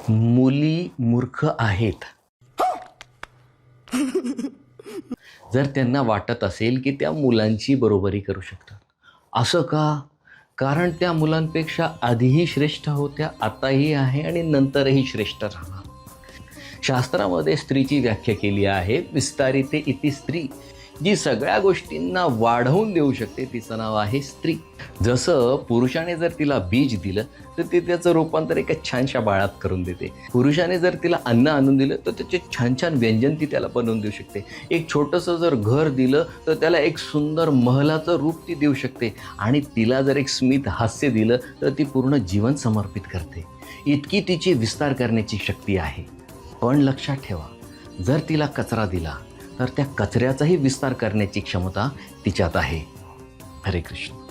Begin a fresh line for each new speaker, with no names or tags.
मुली मूर्ख आहेत. जर त्यांना वाटत असेल की त्या मुलांची बरोबरी करू शकतात. असं का? कारण त्या मुलांपेक्षा आधीही श्रेष्ठ होत्या, आताही आहे आणि नंतरही श्रेष्ठ राहणार. शास्त्रामध्ये स्त्रीची व्याख्या केली आहे, विस्तारिते इति स्त्री. जी सगळ्या गोष्टींना वाढवून देऊ शकते तिचं नाव आहे स्त्री. जसं पुरुषाने जर तिला बीज दिलं तर ते त्याचं रूपांतर एका छानशा बाळात करून देते. पुरुषाने जर तिला अन्न आणून दिलं तर त्याचे छान छान व्यंजन ती त्याला बनवून देऊ शकते. एक छोटंसं जर घर दिलं तर त्याला एक सुंदर महलाचं रूप ती देऊ शकते. आणि तिला जर एक स्मित हास्य दिलं तर ती पूर्ण जीवन समर्पित करते. इतकी तिची विस्तार करण्याची शक्ती आहे. पण लक्षात ठेवा, जर तिला कचरा दिला तर त्या कचऱ्याचाही विस्तार करण्याची क्षमता तिच्यात आहे. हरे कृष्ण.